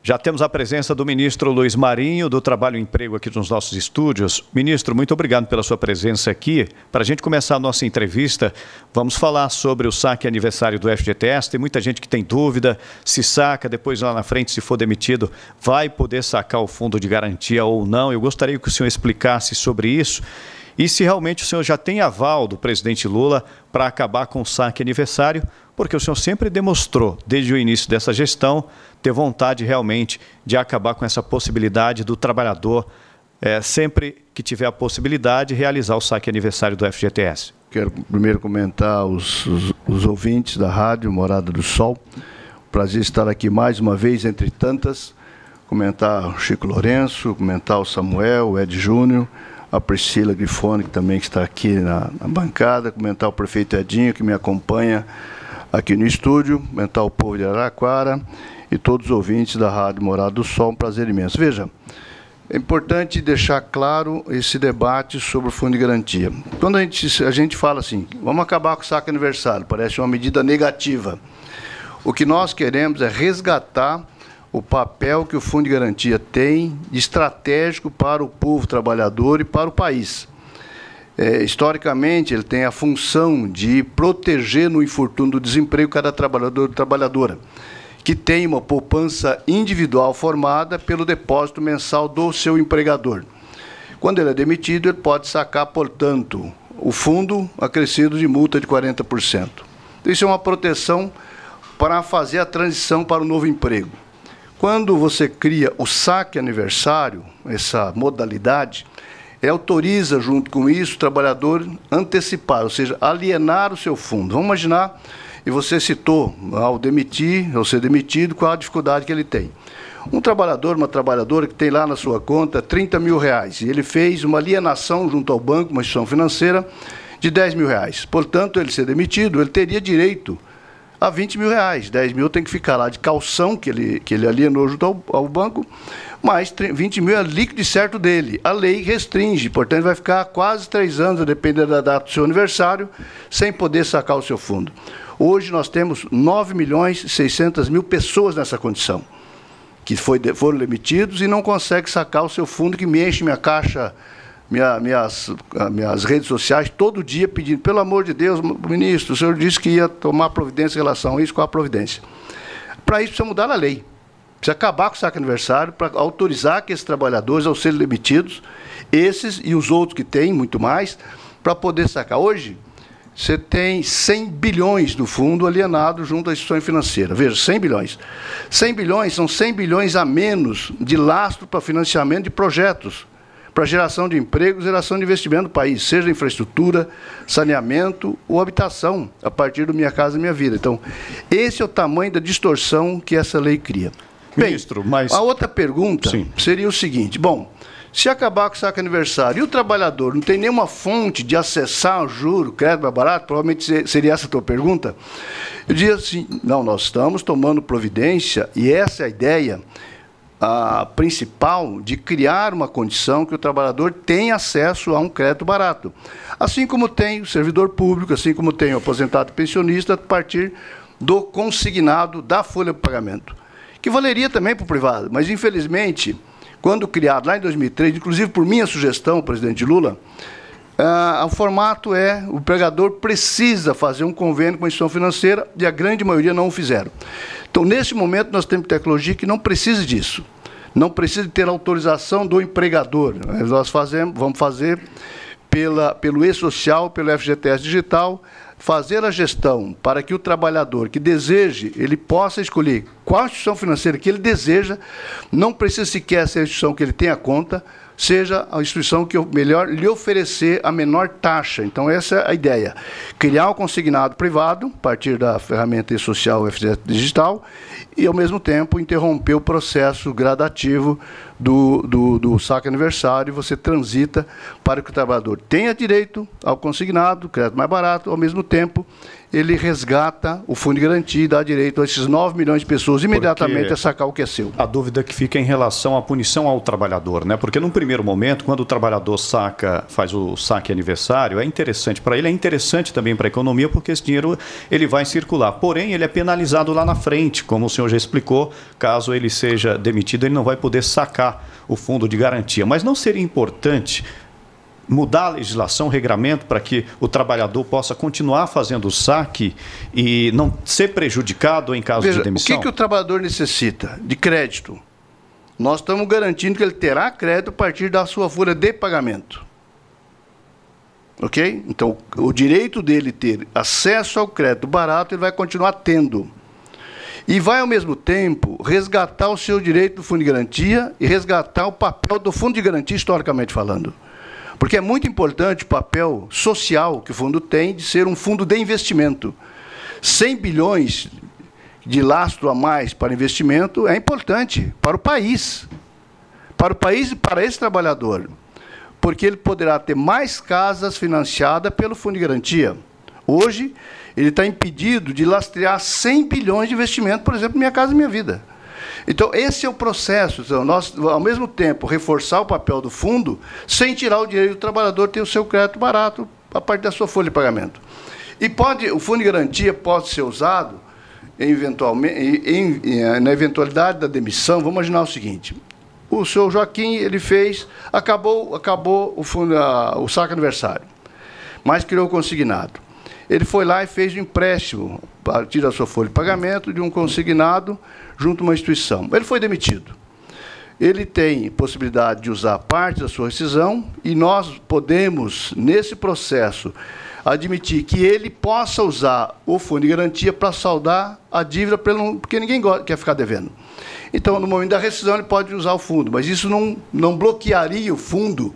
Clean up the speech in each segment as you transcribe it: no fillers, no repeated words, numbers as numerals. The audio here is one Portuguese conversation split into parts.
Já temos a presença do ministro Luiz Marinho, do Trabalho e Emprego, aqui nos nossos estúdios. Ministro, muito obrigado pela sua presença aqui. Para a gente começar a nossa entrevista, vamos falar sobre o saque aniversário do FGTS. Tem muita gente que tem dúvida, se saca, depois lá na frente, se for demitido, vai poder sacar o fundo de garantia ou não. Eu gostaria que o senhor explicasse sobre isso. E se realmente o senhor já tem aval do presidente Lula para acabar com o saque aniversário, porque o senhor sempre demonstrou, desde o início dessa gestão, ter vontade realmente de acabar com essa possibilidade do trabalhador, sempre que tiver a possibilidade, realizar o saque aniversário do FGTS. Quero primeiro comentar os ouvintes da rádio Morada do Sol. Prazer estar aqui mais uma vez, entre tantas. Comentar o Chico Lourenço, comentar o Samuel, o Ed Júnior, a Priscila Grifone, que também está aqui na bancada, comentar o prefeito Edinho, que me acompanha aqui no estúdio, comentar o povo de Araraquara e todos os ouvintes da Rádio Morada do Sol, um prazer imenso. Veja, é importante deixar claro esse debate sobre o Fundo de Garantia. Quando a gente fala assim, vamos acabar com o saque aniversário, parece uma medida negativa. O que nós queremos é resgatar o papel que o Fundo de Garantia tem de estratégico para o povo trabalhador e para o país. Historicamente, ele tem a função de proteger no infortúnio do desemprego cada trabalhador e trabalhadora, que tem uma poupança individual formada pelo depósito mensal do seu empregador. Quando ele é demitido, ele pode sacar, portanto, o fundo acrescido de multa de 40%. Isso é uma proteção para fazer a transição para o novo emprego. Quando você cria o saque aniversário, essa modalidade, autoriza, junto com isso, o trabalhador antecipar, ou seja, alienar o seu fundo. Vamos imaginar, e você citou, ao demitir, ou ser demitido, qual a dificuldade que ele tem. Um trabalhador, uma trabalhadora que tem lá na sua conta R$30 mil, e ele fez uma alienação junto ao banco, uma instituição financeira, de R$10 mil. Portanto, ele ser demitido, ele teria direito a R$20 mil. 10 mil tem que ficar lá de calção, que ele alienou junto ao banco, mas 20 mil é líquido e certo dele. A lei restringe, portanto, vai ficar quase 3 anos, dependendo da data do seu aniversário, sem poder sacar o seu fundo. Hoje nós temos 9.600.000 pessoas nessa condição, que foram demitidos e não conseguem sacar o seu fundo, que me enche minha caixa, minhas redes sociais, todo dia pedindo, pelo amor de Deus, ministro, o senhor disse que ia tomar providência em relação a isso, qual a providência? Para isso precisa mudar a lei. Precisa acabar com o saque aniversário para autorizar que esses trabalhadores, ao serem demitidos, esses e os outros que têm, muito mais, para poder sacar. Hoje, você tem 100 bilhões do fundo alienado junto à instituição financeira. Veja, 100 bilhões. 100 bilhões são 100 bilhões a menos de lastro para financiamento de projetos, para geração de emprego, geração de investimento no país, seja infraestrutura, saneamento ou habitação, a partir do Minha Casa Minha Vida. Então, esse é o tamanho da distorção que essa lei cria. Ministro, a outra pergunta seria o seguinte, bom, se acabar com o saque aniversário e o trabalhador não tem nenhuma fonte de acessar o juro, crédito mais barato, provavelmente seria essa a tua pergunta, eu diria assim, não, nós estamos tomando providência e essa é a ideia principal de criar uma condição que o trabalhador tenha acesso a um crédito barato. Assim como tem o servidor público, assim como tem o aposentado pensionista, a partir do consignado da folha de pagamento, que valeria também para o privado, mas infelizmente, quando criado lá em 2003, inclusive por minha sugestão, presidente Lula, o formato o empregador precisa fazer um convênio com a instituição financeira e a grande maioria não o fizeram. Então, nesse momento, nós temos tecnologia que não precisa disso. Não precisa ter autorização do empregador. Nós vamos fazer pelo e-social, pelo FGTS digital, fazer a gestão para que o trabalhador que deseje, ele possa escolher qual instituição financeira que ele deseja, não precisa sequer ser a instituição que ele tem a conta, seja a instituição que melhor lhe oferecer a menor taxa. Então, essa é a ideia. Criar um consignado privado, a partir da ferramenta e-social FGTS digital, e, ao mesmo tempo, interromper o processo gradativo do saque aniversário, você transita para que o trabalhador tenha direito ao consignado, crédito mais barato, ao mesmo tempo, ele resgata o fundo de garantia e dá direito a esses 9 milhões de pessoas imediatamente a sacar o que é seu. A dúvida que fica em relação à punição ao trabalhador, né? Porque num primeiro momento, quando o trabalhador faz o saque aniversário, é interessante para ele, é interessante também para a economia, porque esse dinheiro ele vai circular. Porém, ele é penalizado lá na frente, como o senhor já explicou, caso ele seja demitido, ele não vai poder sacar o fundo de garantia. Mas não seria importante mudar a legislação, o regramento, para que o trabalhador possa continuar fazendo o saque e não ser prejudicado em caso de demissão? O que o trabalhador necessita? De crédito. Nós estamos garantindo que ele terá crédito a partir da sua folha de pagamento. Ok? Então, o direito dele ter acesso ao crédito barato, ele vai continuar tendo. E vai, ao mesmo tempo, resgatar o seu direito do fundo de garantia e resgatar o papel do fundo de garantia, historicamente falando. Porque é muito importante o papel social que o fundo tem de ser um fundo de investimento. 100 bilhões de lastro a mais para investimento é importante para o país. Para o país e para esse trabalhador. Porque ele poderá ter mais casas financiadas pelo fundo de garantia. Hoje, ele está impedido de lastrear 100 bilhões de investimento, por exemplo, Minha Casa Minha Vida. Então, esse é o processo. Então, nós, ao mesmo tempo, reforçar o papel do fundo, sem tirar o direito do trabalhador ter o seu crédito barato a partir da sua folha de pagamento. E o fundo de garantia pode ser usado, na eventualidade da demissão. Vamos imaginar o seguinte: o senhor Joaquim, ele acabou o saque aniversário, mas criou o consignado. Ele foi lá e fez um empréstimo, a partir da sua folha de pagamento, de um consignado junto a uma instituição. Ele foi demitido. Ele tem possibilidade de usar parte da sua rescisão e nós podemos, nesse processo, admitir que ele possa usar o fundo de garantia para saldar a dívida, porque ninguém quer ficar devendo. Então, no momento da rescisão, ele pode usar o fundo, mas isso não bloquearia o fundo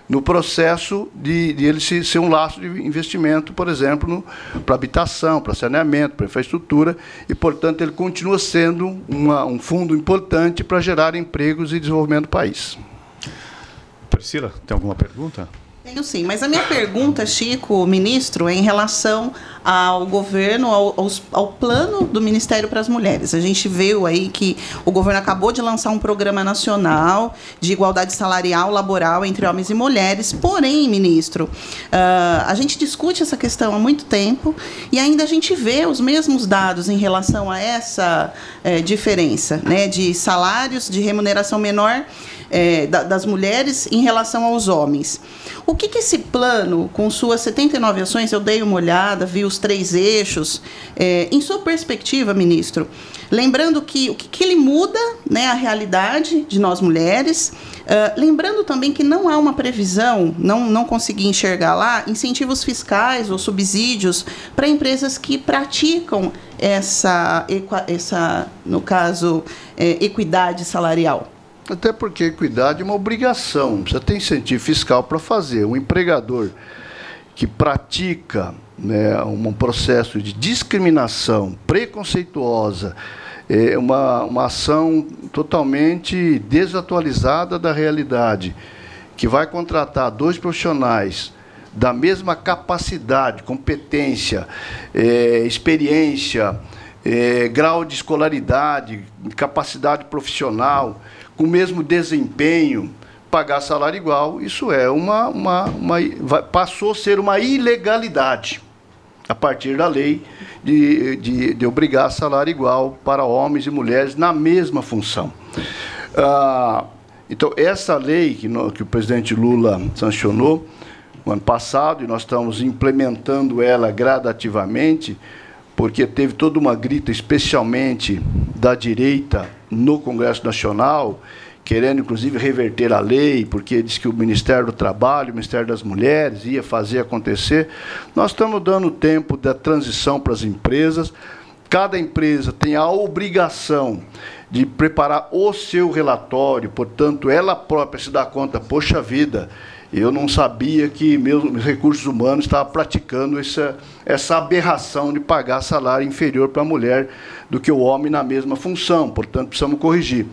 no processo de ele ser um laço de investimento, por exemplo, para habitação, para saneamento, para infraestrutura, e, portanto, ele continua sendo um fundo importante para gerar empregos e desenvolvimento do país. Priscila, tem alguma pergunta? Tenho sim, mas a minha pergunta, Chico, ministro, é em relação ao governo, ao plano do Ministério para as Mulheres. A gente viu aí que o governo acabou de lançar um programa nacional de igualdade salarial laboral entre homens e mulheres. Porém, ministro, a gente discute essa questão há muito tempo e ainda a gente vê os mesmos dados em relação a essa diferença, né, de salários, de remuneração menor das mulheres em relação aos homens. O que esse plano, com suas 79 ações, eu dei uma olhada, vi os 3 eixos, em sua perspectiva, ministro, lembrando que o que ele muda, né, a realidade de nós mulheres, lembrando também que não há uma previsão, não consegui enxergar lá, incentivos fiscais ou subsídios para empresas que praticam essa no caso, equidade salarial. Até porque equidade é uma obrigação, precisa ter incentivo fiscal para fazer. Um empregador que pratica, né, um processo de discriminação preconceituosa, uma ação totalmente desatualizada da realidade, que vai contratar 2 profissionais da mesma capacidade, competência, experiência, grau de escolaridade, capacidade profissional, com o mesmo desempenho, pagar salário igual, isso passou a ser uma ilegalidade, a partir da lei de obrigar salário igual para homens e mulheres na mesma função. Então, essa lei que o presidente Lula sancionou no ano passado, e nós estamos implementando ela gradativamente, porque teve toda uma grita, especialmente da direita, no Congresso Nacional, querendo, inclusive, reverter a lei, porque diz que o Ministério do Trabalho, o Ministério das Mulheres ia fazer acontecer. Nós estamos dando tempo da transição para as empresas. Cada empresa tem a obrigação de preparar o seu relatório, portanto, ela própria se dá conta, poxa vida, eu não sabia que meus recursos humanos estavam praticando essa aberração de pagar salário inferior para a mulher do que o homem na mesma função, portanto, precisamos corrigir.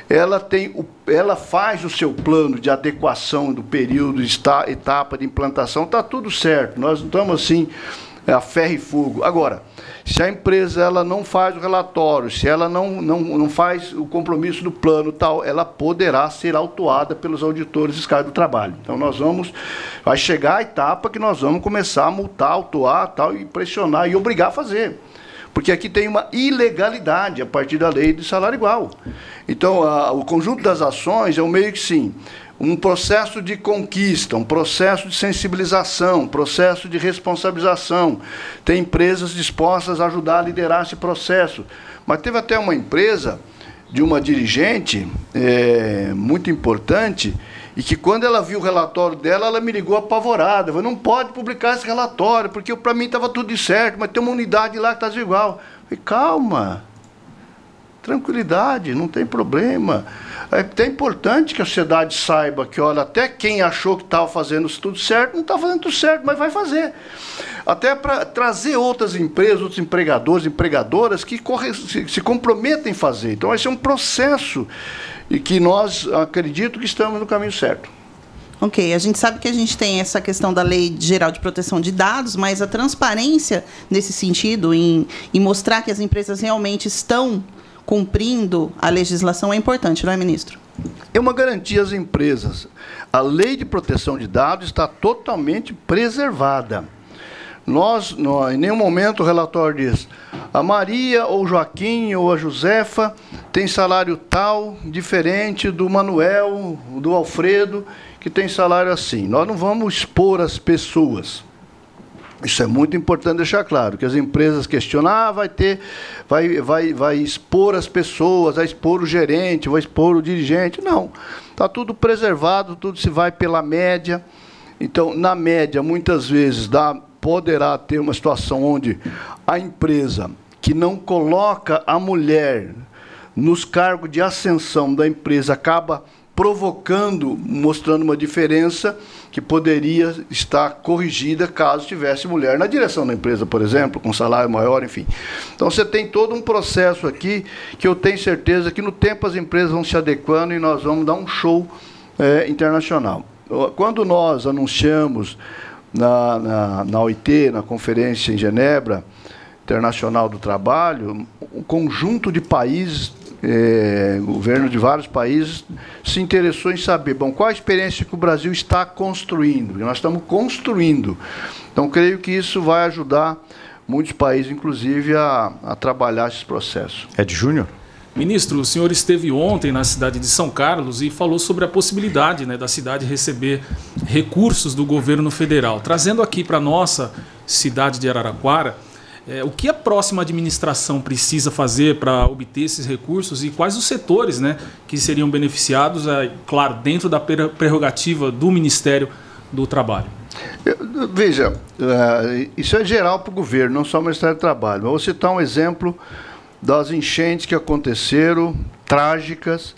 Ela faz o seu plano de adequação do período, etapa de implantação, está tudo certo. Nós não estamos assim a ferro e fogo. Agora, se a empresa ela não faz o relatório, se ela não faz o compromisso do plano tal, ela poderá ser autuada pelos auditores fiscais do trabalho. Então, vai chegar a etapa que nós vamos começar a multar, autuar tal, e pressionar e obrigar a fazer. Porque aqui tem uma ilegalidade a partir da lei de salário igual. Então, o conjunto das ações é um meio que sim, um processo de conquista, um processo de sensibilização, um processo de responsabilização. Tem empresas dispostas a ajudar a liderar esse processo. Mas teve até uma empresa de uma dirigente muito importante, e que quando ela viu o relatório dela, ela me ligou apavorada. Falei, não pode publicar esse relatório, porque para mim estava tudo certo, mas tem uma unidade lá que está desigual. Falei, calma, tranquilidade, não tem problema. É até importante que a sociedade saiba que, olha, até quem achou que estava fazendo tudo certo, não está fazendo tudo certo, mas vai fazer. Até para trazer outras empresas, outros empregadores, empregadoras que se comprometem em fazer. Então, esse é um processo e que nós acredito que estamos no caminho certo. Ok, a gente sabe que a gente tem essa questão da Lei Geral de Proteção de Dados, mas a transparência nesse sentido, em mostrar que as empresas realmente estão cumprindo a legislação é importante, não é, ministro? É uma garantia às empresas. A Lei de Proteção de Dados está totalmente preservada. Em nenhum momento o relatório diz a Maria, ou o Joaquim, ou a Josefa tem salário tal, diferente do Manuel, do Alfredo, que tem salário assim. Nós não vamos expor as pessoas. Isso é muito importante deixar claro, que as empresas questionam, vai expor as pessoas, vai expor o gerente, vai expor o dirigente. Não, está tudo preservado, tudo se vai pela média. Então, na média, muitas vezes, poderá ter uma situação onde a empresa que não coloca a mulher nos cargos de ascensão da empresa acaba provocando, mostrando uma diferença que poderia estar corrigida caso tivesse mulher na direção da empresa, por exemplo, com salário maior, enfim. Então, você tem todo um processo aqui que eu tenho certeza que no tempo as empresas vão se adequando e nós vamos dar um show internacional. Quando nós anunciamos na OIT, na Conferência em Genebra Internacional do Trabalho, um conjunto de países, governo de vários países, se interessou em saber, qual a experiência que o Brasil está construindo, porque nós estamos construindo. Então, creio que isso vai ajudar muitos países, inclusive, a trabalhar esse processo. Ed Júnior? Ministro, o senhor esteve ontem na cidade de São Carlos e falou sobre a possibilidade, da cidade receber recursos do governo federal. Trazendo aqui para a nossa cidade de Araraquara, o que a próxima administração precisa fazer para obter esses recursos e quais os setores que seriam beneficiados, claro, dentro da prerrogativa do Ministério do Trabalho? Veja, isso é geral para o governo, não só o Ministério do Trabalho. Eu vou citar um exemplo das enchentes que aconteceram, trágicas,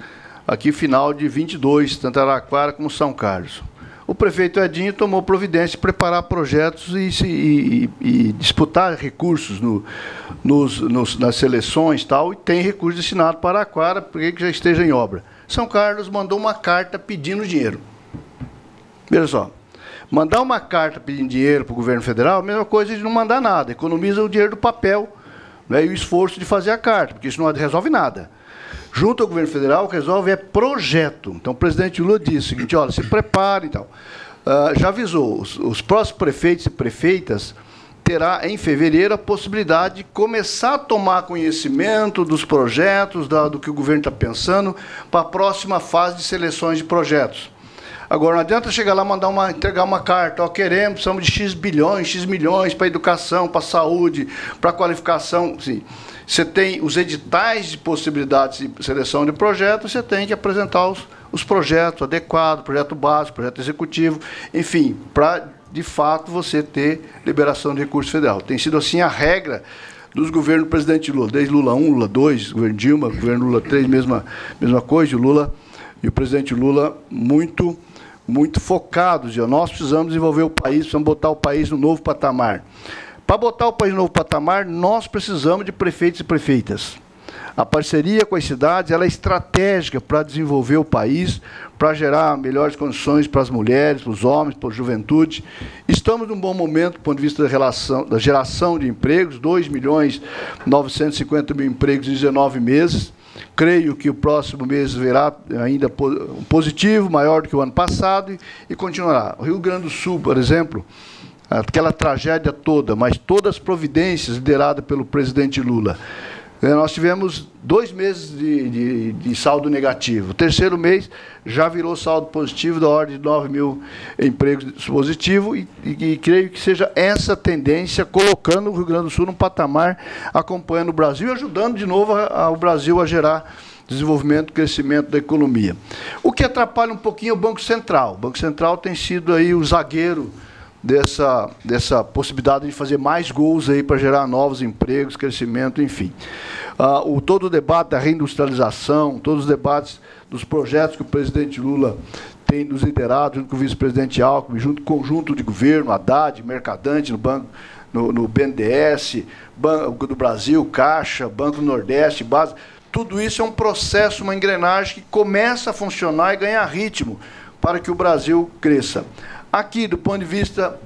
aqui final de 22, tanto Araraquara como São Carlos. O prefeito Edinho tomou providência de preparar projetos e disputar recursos nas seleções e tem recurso destinado para Araraquara, porque que já esteja em obra. São Carlos mandou uma carta pedindo dinheiro. Veja só, mandar uma carta pedindo dinheiro para o governo federal é a mesma coisa de não mandar nada, economiza o dinheiro do papel, e o esforço de fazer a carta, porque isso não resolve nada. Junto ao governo federal, o que resolve é projeto. Então, o presidente Lula disse o seguinte, olha, se preparem e tal. Já avisou, os próximos prefeitos e prefeitas terá, em fevereiro, a possibilidade de começar a tomar conhecimento dos projetos, do que o governo está pensando, para a próxima fase de seleções de projetos. Agora, não adianta chegar lá e entregar uma carta, precisamos de X bilhões, X milhões para a educação, para a saúde, para a qualificação. Sim. Você tem os editais de possibilidades de seleção de projetos, você tem que apresentar os projetos adequados, projeto básico, projeto executivo, enfim, para, de fato, você ter liberação de recurso federal. Tem sido assim a regra dos governos do presidente Lula, desde Lula 1, Lula 2, governo Dilma, governo Lula 3, mesma coisa, e o presidente Lula muito focados, nós precisamos desenvolver o país, precisamos botar o país no novo patamar. Para botar o país no novo patamar, nós precisamos de prefeitos e prefeitas. A parceria com as cidades ela é estratégica para desenvolver o país, para gerar melhores condições para as mulheres, para os homens, para a juventude. Estamos num bom momento do ponto de vista da geração de empregos, 2.950.000 empregos em 19 meses. Creio que o próximo mês verá ainda positivo, maior do que o ano passado, e continuará. O Rio Grande do Sul, por exemplo, aquela tragédia toda, mas todas as providências lideradas pelo presidente Lula. Nós tivemos 2 meses de saldo negativo. O terceiro mês já virou saldo positivo da ordem de 9.000 empregos positivo e creio que seja essa tendência, colocando o Rio Grande do Sul num patamar, acompanhando o Brasil e ajudando de novo o Brasil a gerar desenvolvimento e crescimento da economia. O que atrapalha um pouquinho é o Banco Central. O Banco Central tem sido aí o zagueiro dessa possibilidade de fazer mais gols aí para gerar novos empregos, crescimento, enfim. Todo o debate da reindustrialização, todos os debates dos projetos que o presidente Lula tem nos liderado, junto com o vice-presidente Alckmin, junto com o conjunto de governo, Haddad, Mercadante, no BNDES, Banco do Brasil, Caixa, Banco do Nordeste, Base, tudo isso é um processo, uma engrenagem que começa a funcionar e ganhar ritmo para que o Brasil cresça. Aqui, do ponto de vista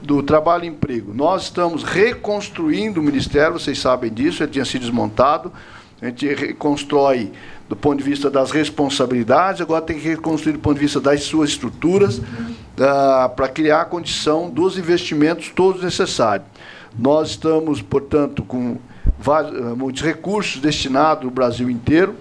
do trabalho e emprego, nós estamos reconstruindo o Ministério, vocês sabem disso, ele tinha sido desmontado, a gente reconstrói do ponto de vista das responsabilidades, agora tem que reconstruir do ponto de vista das suas estruturas, para criar a condição dos investimentos todos necessários. Nós estamos, portanto, com muitos recursos destinados no Brasil inteiro,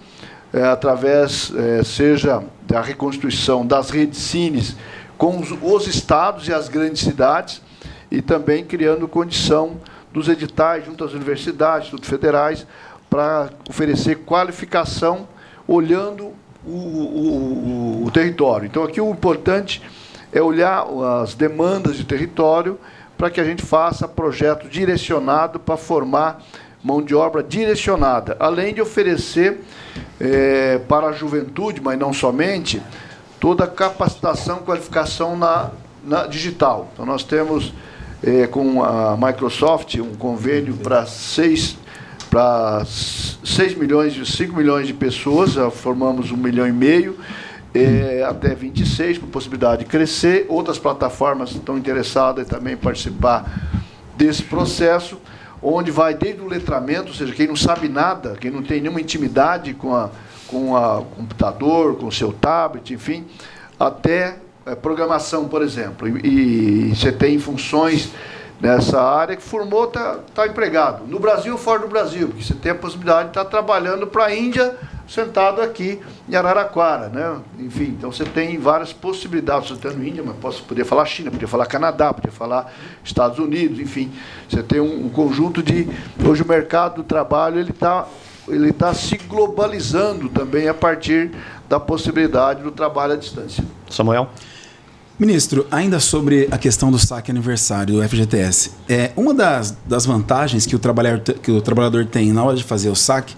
através, seja da reconstrução das redes Cines, com os estados e as grandes cidades, e também criando condição dos editais junto às universidades, institutos federais, para oferecer qualificação olhando o território. Então, aqui o importante é olhar as demandas de território para que a gente faça projeto direcionado para formar mão de obra direcionada, além de oferecer para a juventude, mas não somente, toda a capacitação e qualificação na digital. Então, nós temos, com a Microsoft, um convênio para 5 milhões de pessoas, já formamos 1,5 milhão, até 26, com possibilidade de crescer. Outras plataformas estão interessadas em também participar desse processo, onde vai desde o letramento, ou seja, quem não sabe nada, quem não tem nenhuma intimidade com o computador, com o seu tablet, enfim, até programação, por exemplo. E você tem funções nessa área que formou, está empregado. No Brasil ou fora do Brasil, porque você tem a possibilidade de estar trabalhando para a Índia, sentado aqui em Araraquara, né? Enfim, então você tem várias possibilidades. Você está no Índia, mas poderia falar China, poderia falar Canadá, poderia falar Estados Unidos, enfim. Você tem um conjunto de... Hoje o mercado do trabalho ele está se globalizando também a partir da possibilidade do trabalho à distância. Samuel? Ministro, ainda sobre a questão do saque aniversário do FGTS, uma das vantagens que o trabalhador tem na hora de fazer o saque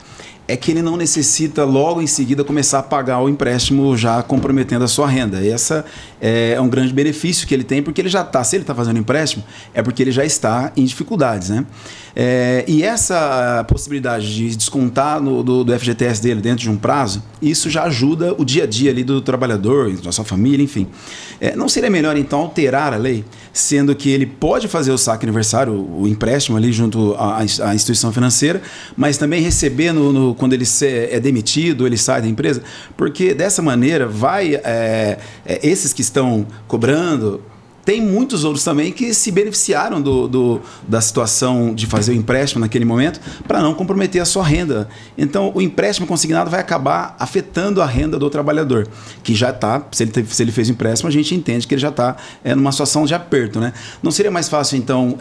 é que ele não necessita logo em seguida começar a pagar o empréstimo já comprometendo a sua renda. Essa é um grande benefício que ele tem, porque ele já está, se ele está fazendo empréstimo, é porque ele já está em dificuldades, né? E essa possibilidade de descontar do FGTS dele dentro de um prazo, isso já ajuda o dia a dia ali do trabalhador, da sua família, enfim. Não seria melhor, então, alterar a lei, sendo que ele pode fazer o saque aniversário, o empréstimo ali junto à instituição financeira, mas também receber quando ele é demitido, ele sai da empresa? Porque dessa maneira esses que estão cobrando, tem muitos outros também que se beneficiaram da situação de fazer o empréstimo naquele momento para não comprometer a sua renda. Então, o empréstimo consignado vai acabar afetando a renda do trabalhador, que já está, se ele fez o empréstimo, a gente entende que ele já está numa situação de aperto, né? Não seria mais fácil, então,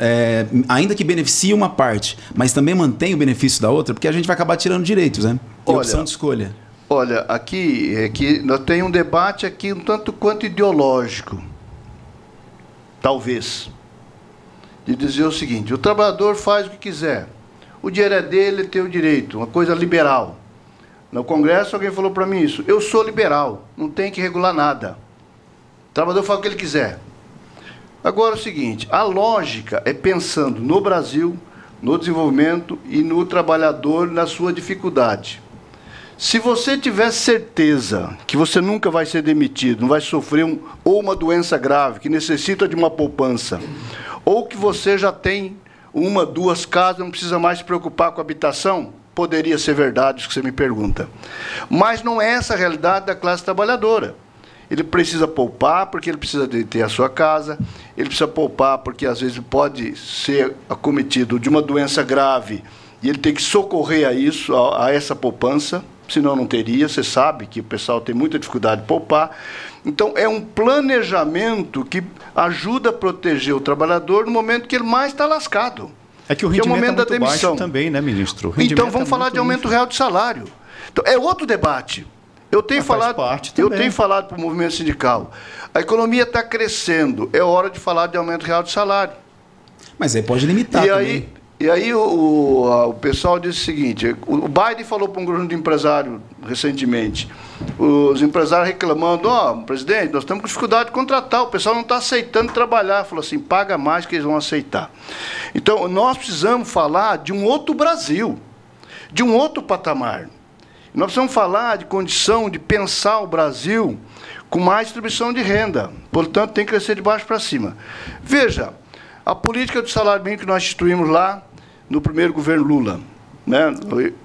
ainda que beneficie uma parte, mas também mantenha o benefício da outra, porque a gente vai acabar tirando direitos, né? Tem opção de escolha. Olha, aqui nós temos um debate aqui um tanto quanto ideológico. Talvez, de dizer o seguinte: o trabalhador faz o que quiser, o dinheiro é dele, ele tem o direito, uma coisa liberal. No Congresso alguém falou para mim isso: eu sou liberal, não tem que regular nada, o trabalhador faz o que ele quiser. Agora é o seguinte: a lógica é pensando no Brasil, no desenvolvimento e no trabalhador na sua dificuldade. Se você tiver certeza que você nunca vai ser demitido, não vai sofrer ou uma doença grave que necessita de uma poupança, ou que você já tem 1, 2 casas, não precisa mais se preocupar com a habitação, poderia ser verdade isso que você me pergunta. Mas não é essa a realidade da classe trabalhadora. Ele precisa poupar porque ele precisa ter a sua casa, ele precisa poupar porque às vezes pode ser acometido de uma doença grave e ele tem que socorrer a isso, a essa poupança, senão não teria. Você sabe que o pessoal tem muita dificuldade de poupar. Então, é um planejamento que ajuda a proteger o trabalhador no momento que ele mais está lascado. É que o rendimento é o momento da demissão. Baixo também, né, ministro? Então, vamos falar de aumento real de salário. Então, é outro debate. Eu tenho falado para o movimento sindical. A economia está crescendo. É hora de falar de aumento real de salário. Mas aí pode limitar também. E aí o pessoal disse o seguinte, o Biden falou para um grupo de empresários recentemente, os empresários reclamando, presidente, nós estamos com dificuldade de contratar, o pessoal não está aceitando trabalhar. Falou assim, paga mais que eles vão aceitar. Então, nós precisamos falar de um outro Brasil, de um outro patamar. Nós precisamos falar de condição de pensar o Brasil com mais distribuição de renda. Portanto, tem que crescer de baixo para cima. Veja, a política do salário mínimo que nós instituímos lá no primeiro governo Lula, né?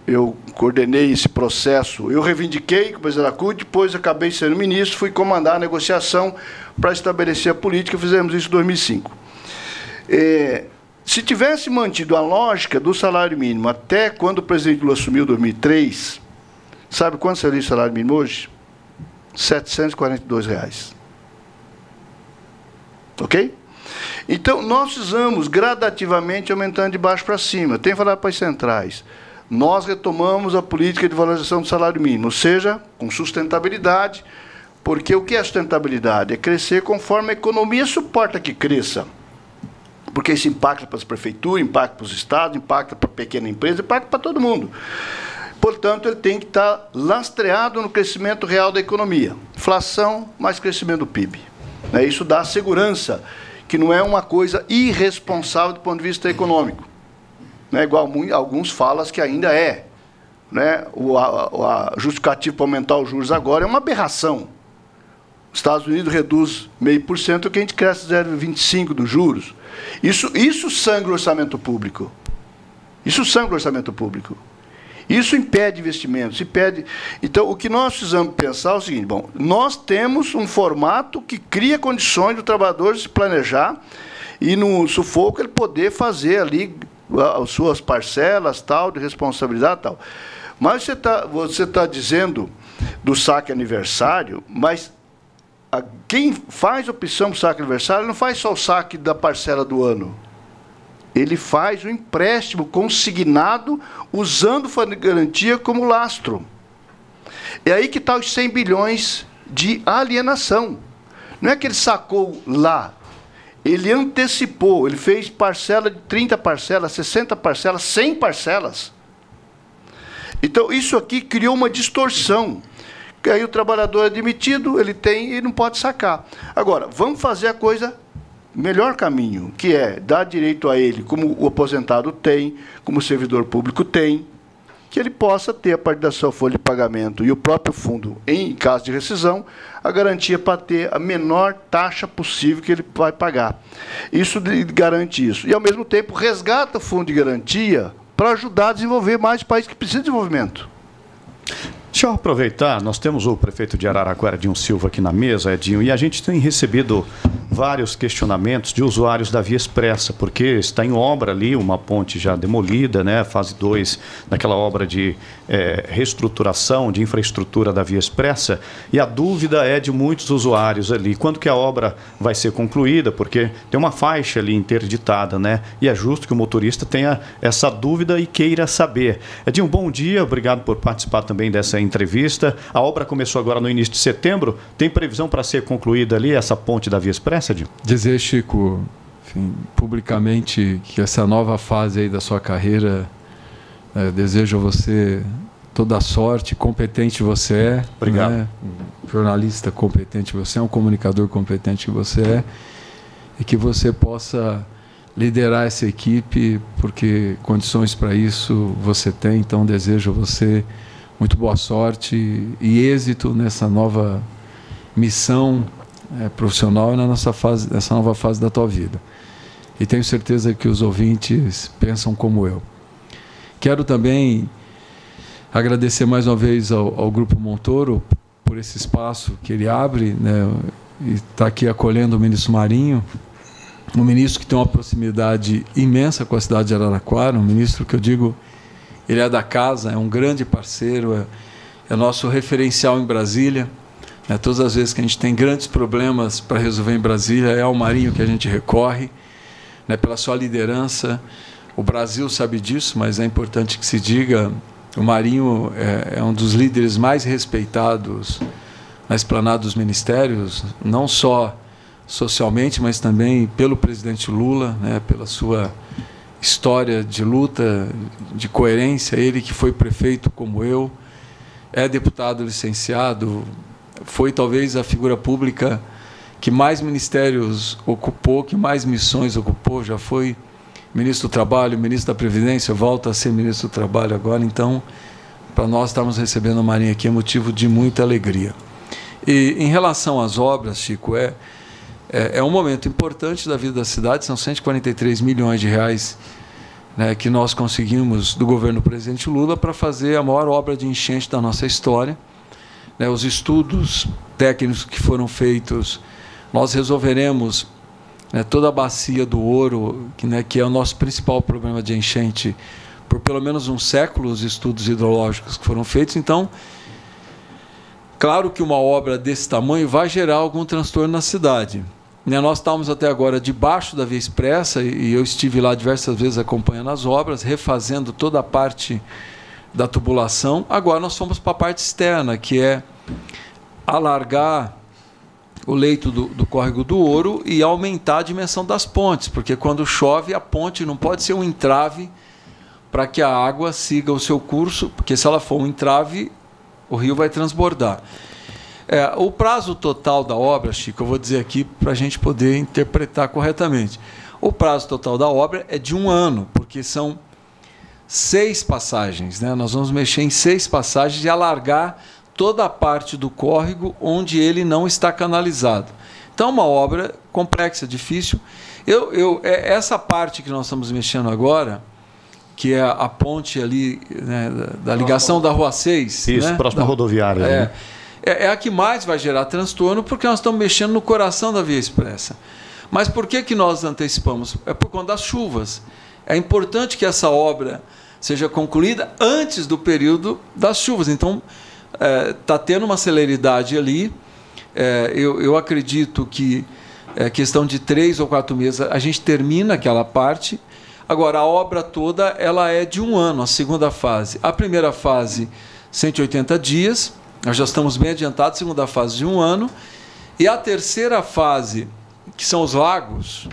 Eu coordenei esse processo, eu reivindiquei com o presidente da CUT, depois acabei sendo ministro, fui comandar a negociação para estabelecer a política, fizemos isso em 2005. Se tivesse mantido a lógica do salário mínimo até quando o presidente Lula assumiu em 2003, sabe quanto seria o salário mínimo hoje? R$ 742. Ok? Então, nós precisamos gradativamente aumentando de baixo para cima. Tem que falar para as centrais. Nós retomamos a política de valorização do salário mínimo, ou seja, com sustentabilidade, porque o que é sustentabilidade? É crescer conforme a economia suporta que cresça. Porque isso impacta para as prefeituras, impacta para os estados, impacta para a pequena empresa, impacta para todo mundo. Portanto, ele tem que estar lastreado no crescimento real da economia. Inflação mais crescimento do PIB. Isso dá segurança, que não é uma coisa irresponsável do ponto de vista econômico. Igual alguns falam que ainda é. A justificativa para aumentar os juros agora é uma aberração. Os Estados Unidos reduz 0,5%, que a gente cresce 0,25% dos juros. Isso sangra o orçamento público. Isso sangra o orçamento público. Isso impede investimentos, impede... Então, o que nós precisamos pensar é o seguinte, nós temos um formato que cria condições do trabalhador se planejar e, no sufoco, ele poder fazer ali as suas parcelas, tal, de responsabilidade, tal. Mas você tá dizendo do saque aniversário, mas quem faz opção para o saque aniversário não faz só o saque da parcela do ano. Ele faz o empréstimo consignado usando o fundo de garantia como lastro. É aí que está os 100 bilhões de alienação. Não é que ele sacou lá. Ele antecipou, ele fez parcela de 30 parcelas, 60 parcelas, 100 parcelas. Então, isso aqui criou uma distorção. Que aí o trabalhador é demitido, ele tem e não pode sacar. Agora, vamos fazer a coisa... melhor caminho, que é dar direito a ele, como o aposentado tem, como o servidor público tem, que ele possa ter, a partir da sua folha de pagamento e o próprio fundo, em caso de rescisão, a garantia para ter a menor taxa possível que ele vai pagar. Isso garante isso. E, ao mesmo tempo, resgata o fundo de garantia para ajudar a desenvolver mais países que precisam de desenvolvimento. Deixa eu aproveitar, nós temos o prefeito de Araraquara, Edinho Silva, aqui na mesa, Edinho, e a gente tem recebido vários questionamentos de usuários da Via Expressa, porque está em obra ali, uma ponte já demolida, né, fase 2 daquela obra de reestruturação, de infraestrutura da Via Expressa, e a dúvida é de muitos usuários ali, quando que a obra vai ser concluída, porque tem uma faixa ali interditada, né, e é justo que o motorista tenha essa dúvida e queira saber. Edinho, bom dia, obrigado por participar também dessa entrevista. A obra começou agora no início de setembro, tem previsão para ser concluída ali essa ponte da Via Expressa, Edinho? Dizer, Chico, enfim, publicamente, que essa nova fase aí da sua carreira, desejo a você toda a sorte, competente você é. Obrigado. Né? Um jornalista competente você é, um comunicador competente você é, e que você possa liderar essa equipe, porque condições para isso você tem. Então, desejo a você muito boa sorte e êxito nessa nova missão profissional e nessa nova fase da tua vida. E tenho certeza que os ouvintes pensam como eu. Quero também agradecer mais uma vez ao Grupo Montoro por esse espaço que ele abre, né, e está aqui acolhendo o ministro Marinho, um ministro que tem uma proximidade imensa com a cidade de Araraquara, um ministro que eu digo, ele é da casa, é um grande parceiro, é nosso referencial em Brasília. Todas as vezes que a gente tem grandes problemas para resolver em Brasília, é ao Marinho que a gente recorre, pela sua liderança. O Brasil sabe disso, mas é importante que se diga, o Marinho é um dos líderes mais respeitados na esplanada dos ministérios, não só socialmente, mas também pelo presidente Lula, pela sua história de luta, de coerência. Ele que foi prefeito como eu, é deputado licenciado, foi talvez a figura pública que mais ministérios ocupou, que mais missões ocupou, já foi ministro do Trabalho, ministro da Previdência, volta a ser ministro do Trabalho agora. Então, para nós estarmos recebendo o Marinho aqui é motivo de muita alegria. E em relação às obras, Chico, é um momento importante da vida da cidade, são 143 milhões de reais, que nós conseguimos do governo do presidente Lula para fazer a maior obra de enchente da nossa história. Os estudos técnicos que foram feitos, nós resolveremos toda a bacia do Ouro, que é o nosso principal problema de enchente, por pelo menos um século, os estudos hidrológicos que foram feitos. Então, claro que uma obra desse tamanho vai gerar algum transtorno na cidade. Nós estávamos até agora debaixo da Via Expressa, e eu estive lá diversas vezes acompanhando as obras, refazendo toda a parte da tubulação. Agora nós fomos para a parte externa, que é alargar o leito do córrego do Ouro e aumentar a dimensão das pontes, porque quando chove a ponte não pode ser um entrave para que a água siga o seu curso, porque se ela for um entrave, o rio vai transbordar. O prazo total da obra, Chico, eu vou dizer aqui para a gente poder interpretar corretamente. O prazo total da obra é de 1 ano, porque são 6 passagens. Nós vamos mexer em 6 passagens e alargar toda a parte do córrego onde ele não está canalizado. Então, é uma obra complexa, difícil. Essa parte que nós estamos mexendo agora, que é a ponte ali, da ligação da Rua 6. Isso, próxima rodoviária. É a que mais vai gerar transtorno, porque nós estamos mexendo no coração da Via Expressa. Mas por que nós antecipamos? É por conta das chuvas. É importante que essa obra seja concluída antes do período das chuvas. Então, está tendo uma celeridade ali. Eu acredito que questão de 3 ou 4 meses a gente termina aquela parte. Agora, a obra toda ela é de 1 ano, a segunda fase. A primeira fase, 180 dias, nós já estamos bem adiantados, a segunda fase de 1 ano. E a terceira fase, que são os lagos,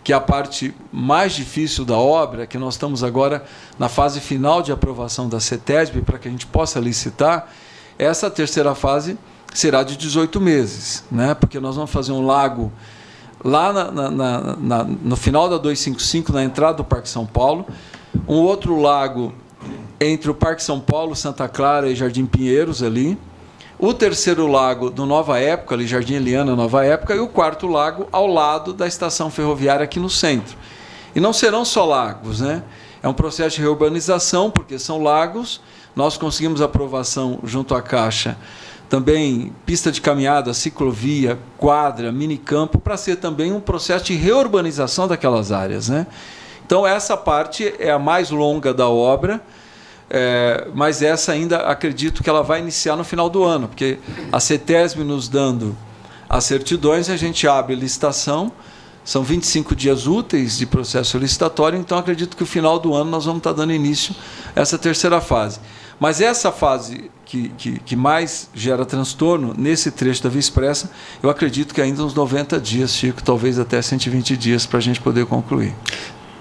que é a parte mais difícil da obra, que nós estamos agora na fase final de aprovação da CETESB, para que a gente possa licitar. Essa terceira fase será de 18 meses, porque nós vamos fazer um lago lá no final da 255, na entrada do Parque São Paulo, um outro lago entre o Parque São Paulo, Santa Clara e Jardim Pinheiros ali, o terceiro lago do Nova Época, ali Jardim Eliana, Nova Época, e o quarto lago ao lado da estação ferroviária aqui no centro. E não serão só lagos, É um processo de reurbanização, porque são lagos. Nós conseguimos aprovação junto à Caixa, também pista de caminhada, ciclovia, quadra, minicampo, para ser também um processo de reurbanização daquelas áreas, Então, essa parte é a mais longa da obra, mas essa ainda acredito que ela vai iniciar no final do ano, porque a CETESB nos dando as certidões, a gente abre licitação, são 25 dias úteis de processo licitatório, então acredito que no final do ano nós vamos estar dando início a essa terceira fase. Mas essa fase que mais gera transtorno, nesse trecho da Via Expressa, eu acredito que ainda uns 90 dias, Chico, talvez até 120 dias para a gente poder concluir.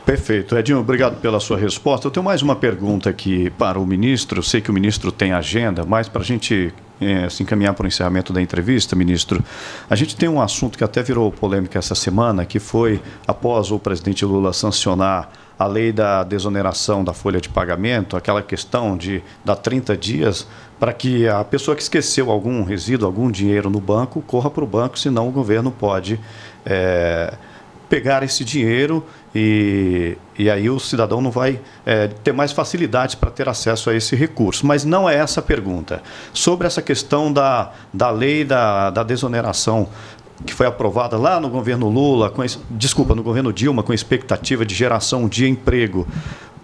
Perfeito. Edinho, obrigado pela sua resposta. Eu tenho mais uma pergunta aqui para o ministro. Eu sei que o ministro tem agenda, mas para a gente se encaminhar para o encerramento da entrevista, ministro, a gente tem um assunto que até virou polêmica essa semana, que foi, após o presidente Lula sancionar a lei da desoneração da folha de pagamento, aquela questão de dar 30 dias para que a pessoa que esqueceu algum resíduo, algum dinheiro no banco, corra para o banco, senão o governo pode pegar esse dinheiro e aí o cidadão não vai ter mais facilidades para ter acesso a esse recurso. Mas não é essa a pergunta. Sobre essa questão da lei da desoneração, que foi aprovada lá no governo Lula, no governo Dilma, com expectativa de geração de emprego.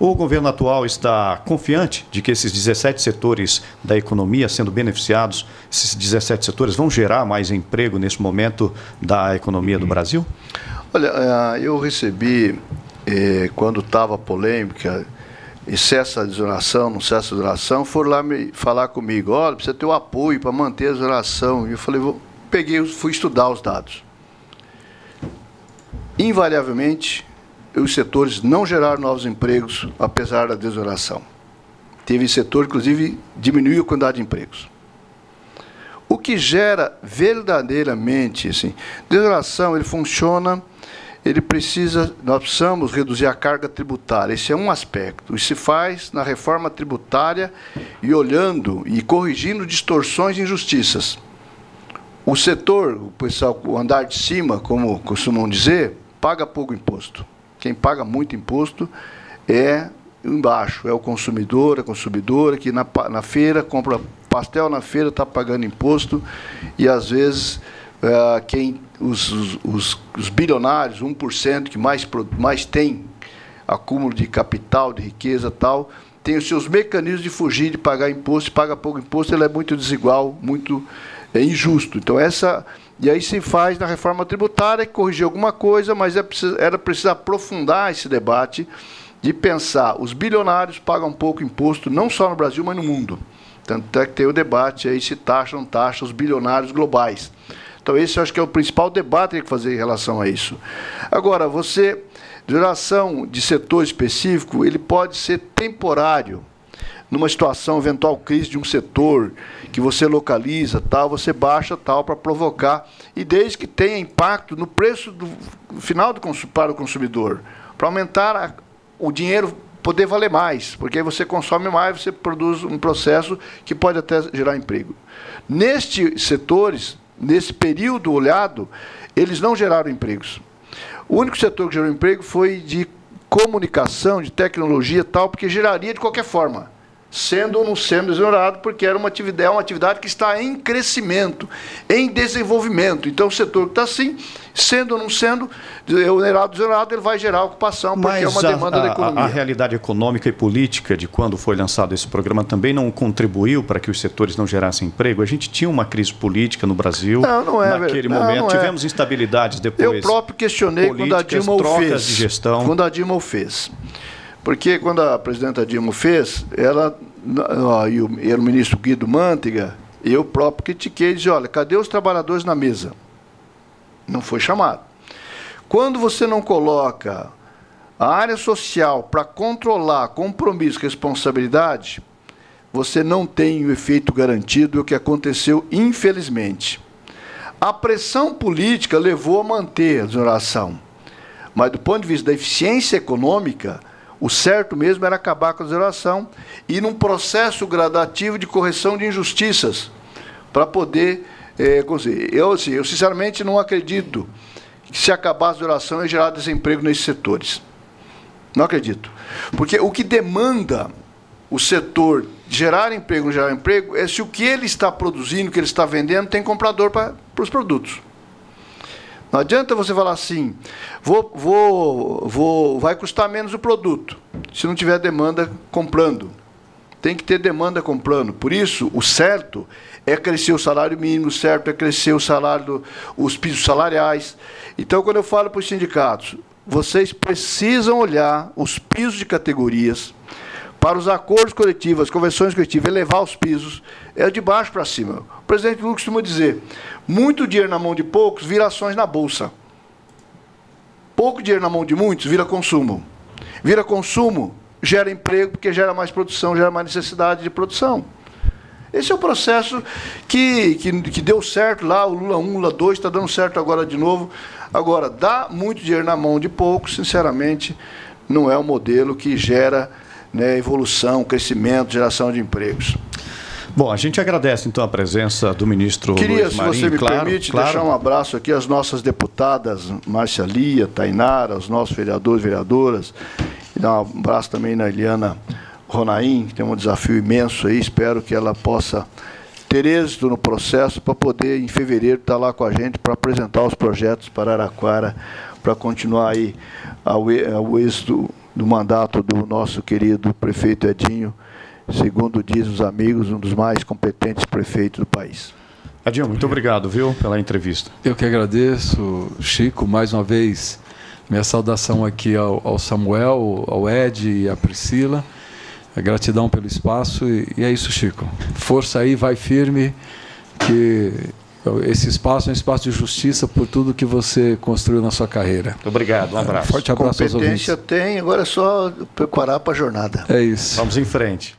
O governo atual está confiante de que esses 17 setores da economia sendo beneficiados, esses 17 setores vão gerar mais emprego nesse momento da economia do Brasil? Olha, eu recebi, quando estava polêmica, e cessa a desoneração, não cessa a desoneração, foram lá me falar comigo, olha, precisa ter o apoio para manter a desoneração. E eu falei, fui estudar os dados. Invariavelmente, os setores não geraram novos empregos, apesar da desoneração. Teve setor, inclusive, diminuiu a quantidade de empregos. O que gera verdadeiramente, assim, desoneração, ele funciona, nós precisamos reduzir a carga tributária. Esse é um aspecto. Isso se faz na reforma tributária e olhando e corrigindo distorções e injustiças. O setor, o pessoal, o andar de cima, como costumam dizer, paga pouco imposto. Quem paga muito imposto é embaixo, é o consumidor, a consumidora, que na feira compra pastel na feira, está pagando imposto, e às vezes os bilionários, 1% que mais tem acúmulo de capital, de riqueza tal, tem os seus mecanismos de fugir de pagar imposto, se paga pouco imposto, ele é muito desigual, muito injusto. Então, e aí se faz na reforma tributária, corrigir alguma coisa, mas era preciso aprofundar esse debate de pensar, os bilionários pagam pouco imposto, não só no Brasil, mas no mundo. Tanto é que tem o debate aí se taxa ou não taxa os bilionários globais. Então, esse eu acho que é o principal debate que tem que fazer em relação a isso. Agora, geração de setor específico, ele pode ser temporário. Numa situação, eventual crise de um setor que você localiza, tal, você baixa tal para provocar, e desde que tenha impacto no preço final para o consumidor, para aumentar o dinheiro poder valer mais, porque aí você consome mais, você produz um processo que pode até gerar emprego. Nestes setores, nesse período olhado, eles não geraram empregos. O único setor que gerou emprego foi de comunicação, de tecnologia tal, porque geraria de qualquer forma, sendo ou não sendo exonerado, porque é uma atividade que está em crescimento, em desenvolvimento. Então, o setor que está assim, sendo ou não sendo onerado, exonerado, ele vai gerar ocupação, porque é uma demanda da economia. A realidade econômica e política de quando foi lançado esse programa também não contribuiu para que os setores não gerassem emprego? A gente tinha uma crise política no Brasil, naquele momento. Tivemos instabilidades depois. Eu próprio questionei quando a Dilma o fez. De gestão. Quando a Dilma o fez. Porque quando a presidenta Dilma fez, ela e o ministro Guido Mantega, eu próprio critiquei e disse, olha, cadê os trabalhadores na mesa? Não foi chamado. Quando você não coloca a área social para controlar compromisso e responsabilidade, você não tem o efeito garantido, o que aconteceu, infelizmente. A pressão política levou a manter a desoneração, mas do ponto de vista da eficiência econômica, o certo mesmo era acabar com a desoneração e num processo gradativo de correção de injustiças para poder conseguir. Eu sinceramente não acredito que se acabar a desoneração ia gerar desemprego nesses setores. Não acredito. Porque o que demanda o setor gerar emprego ou não gerar emprego é se o que ele está produzindo, o que ele está vendendo, tem comprador para os produtos. Não adianta você falar assim, vai custar menos o produto, se não tiver demanda comprando. Tem que ter demanda comprando. Por isso, o certo é crescer o salário mínimo, o certo é crescer o salário, os pisos salariais. Então, quando eu falo para os sindicatos, vocês precisam olhar os pisos de categorias, para os acordos coletivos, as convenções coletivas, elevar os pisos, é de baixo para cima. O presidente Lula costuma dizer, muito dinheiro na mão de poucos vira ações na Bolsa. Pouco dinheiro na mão de muitos vira consumo. Vira consumo, gera emprego, porque gera mais produção, gera mais necessidade de produção. Esse é o processo que deu certo lá, o Lula 1, Lula 2, está dando certo agora de novo. Agora, dá muito dinheiro na mão de poucos, sinceramente, não é um modelo que gera, né, evolução, crescimento, geração de empregos. Bom, a gente agradece então a presença do ministro Luiz Marinho. Se você me permite, deixar um abraço aqui às nossas deputadas Márcia Lia, Tainara, aos nossos vereadores e vereadoras, e dar um abraço também na Eliana Ronaim, que tem um desafio imenso aí, espero que ela possa ter êxito no processo para poder, em fevereiro, estar lá com a gente para apresentar os projetos para Araraquara, para continuar aí ao êxito do mandato do nosso querido prefeito Edinho, segundo dizem os amigos, um dos mais competentes prefeitos do país. Edinho, muito obrigado, viu, pela entrevista. Eu que agradeço, Chico, mais uma vez, minha saudação aqui ao Samuel, ao Ed e à Priscila. Gratidão pelo espaço e é isso, Chico. Força aí, vai firme, que esse espaço é um espaço de justiça por tudo que você construiu na sua carreira. Muito obrigado, um abraço. Forte abraço aos ouvintes. Competência tem, agora é só preparar para a jornada. É isso. Vamos em frente.